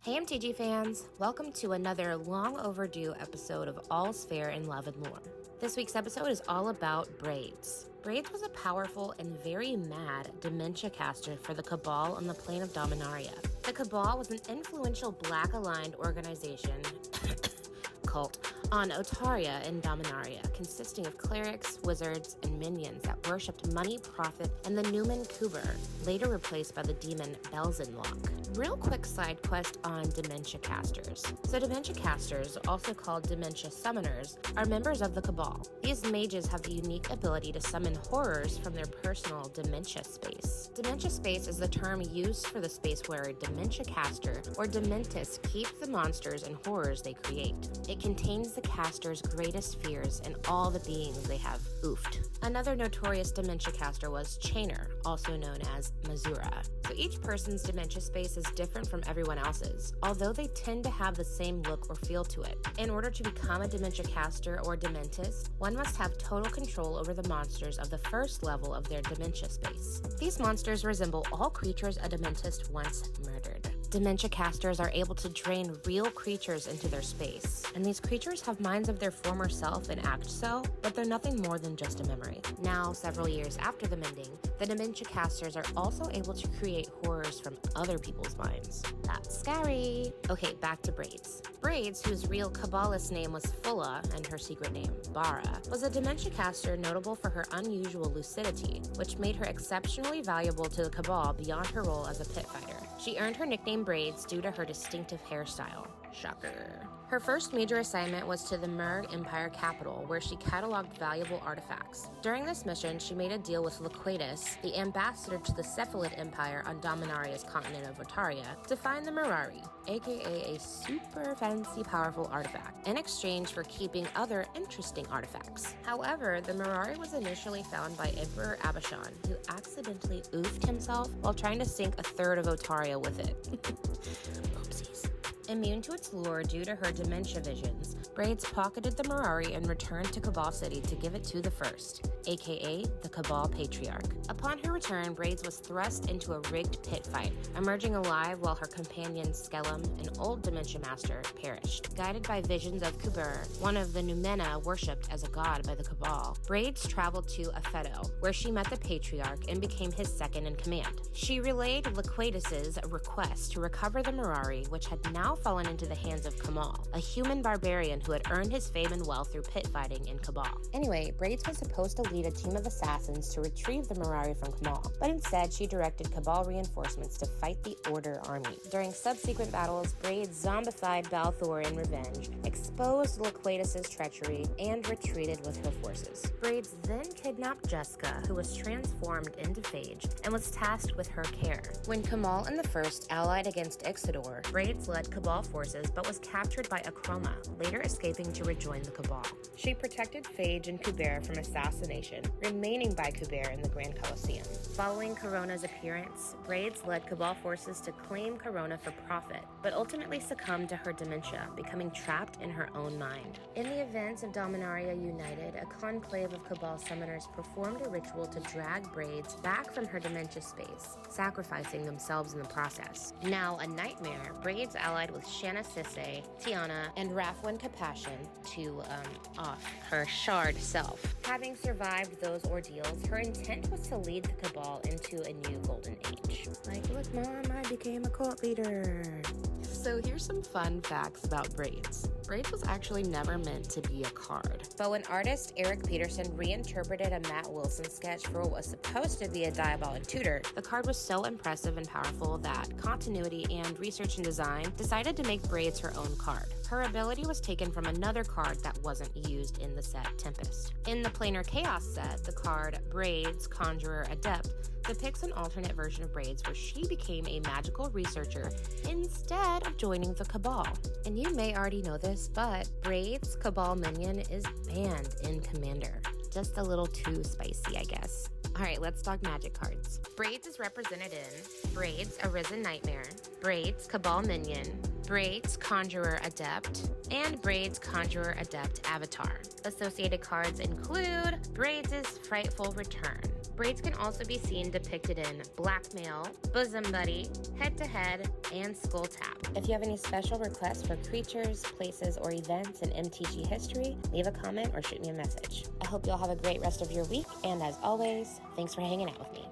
Hey MTG fans! Welcome to another long overdue episode of All's Fair in Love and Lore. This week's episode is all about Braids. Braids was a powerful and very mad dementia caster for the Cabal on the plane of Dominaria. The Cabal was an influential Black-aligned organization cult on Otaria in Dominaria, consisting of clerics, wizards, and minions that worshipped money, profit, and the Numen Kuber, later replaced by the demon Belzenlock. Real quick side quest on dementia casters. So dementia casters, also called dementia summoners, are members of the Cabal. These mages have the unique ability to summon horrors from their personal dementia space. Dementia space is the term used for the space where a dementia caster or dementus keeps the monsters and horrors they create. It contains the caster's greatest fears and all the beings they have oofed. Another notorious dementia caster was Chainer, also known as Mazura. So each person's dementia space is different from everyone else's, although they tend to have the same look or feel to it. In order to become a dementia caster or dementus, one must have total control over the monsters of the first level of their dementia space. These monsters resemble all creatures a dementus once murdered. Dementia casters are able to drain real creatures into their space, and these creatures have minds of their former self and act so, but they're nothing more than just a memory. Now, several years after the mending, the dementia casters are also able to create horrors from other people's minds. That's scary! Okay, back to Braids. Braids, whose real Kabbalist name was Fulla and her secret name, Bara, was a dementia caster notable for her unusual lucidity, which made her exceptionally valuable to the Cabal beyond her role as a pit fighter. She earned her nickname Braids due to her distinctive hairstyle. Shocker. Her first major assignment was to the Merg Empire capital, where she cataloged valuable artifacts. During this mission, she made a deal with Loquatus, the ambassador to the Cephalid Empire on Dominaria's continent of Otaria, to find the Mirari, aka a super fancy powerful artifact, in exchange for keeping other interesting artifacts. However, the Mirari was initially found by Emperor Abishan, who accidentally oofed himself while trying to sink a third of Otaria with it. Oopsies. Immune to its lure due to her dementia visions, Braids pocketed the Mirari and returned to Cabal City to give it to the First, aka the Cabal Patriarch. Upon her return, Braids was thrust into a rigged pit fight, emerging alive while her companion Skellum, an old dementia master, perished. Guided by visions of Kuber, one of the Numena worshipped as a god by the Cabal, Braids traveled to Aphedo, where she met the Patriarch and became his second in command. She relayed Loquatus's request to recover the Mirari, which had now fallen into the hands of Kamal, a human barbarian who had earned his fame and wealth through pit fighting in Cabal. Anyway, Braids was supposed to lead a team of assassins to retrieve the Mirari from Kamal, but instead she directed Cabal reinforcements to fight the Order army. During subsequent battles, Braids zombified Balthor in revenge, exposed Loquatus's treachery, and retreated with her forces. Braids then kidnapped Jessica, who was transformed into Phage, and was tasked with her care. When Kamal and the First allied against Ixidor, Braids led Cabal forces but was captured by Akroma, later escaping to rejoin the Cabal. She protected Phage and Kuber from assassination, remaining by Kuber in the Grand Colosseum. Following Corona's appearance, Braids led Cabal forces to claim Corona for profit, but ultimately succumbed to her dementia, becoming trapped in her own mind. In the events of Dominaria United, a conclave of Cabal summoners performed a ritual to drag Braids back from her dementia space, sacrificing themselves in the process. Now a nightmare, Braids allied with Shanna Sisse, Tiana, and Rafwin Capashen to off her shard self. Having survived those ordeals, her intent was to lead the Cabal into a new golden age. Like, look mom, I became a cult leader. So here's some fun facts about Braids. Braids was actually never meant to be a card. But when artist Eric Peterson reinterpreted a Matt Wilson sketch for what was supposed to be a Diabolic Tutor, the card was so impressive and powerful that Continuity and Research and Design decided to make Braids her own card. Her ability was taken from another card that wasn't used in the set Tempest. In the Planar Chaos set, the card Braids, Conjurer, Adept depicts an alternate version of Braids where she became a magical researcher instead of joining the Cabal. And you may already know this, but Braids' Cabal minion is banned in Commander. Just a little too spicy, I guess. Alright, let's talk magic cards. Braids is represented in Braids, Arisen Nightmare, Braids, Cabal Minion, Braids, Conjurer Adept, and Braids, Conjurer Adept Avatar. Associated cards include Braids' Frightful Return, Braids can also be seen depicted in blackmail, bosom buddy, head-to-head, and skull tap. If you have any special requests for creatures, places, or events in MTG history, leave a comment or shoot me a message. I hope you all have a great rest of your week, and as always, thanks for hanging out with me.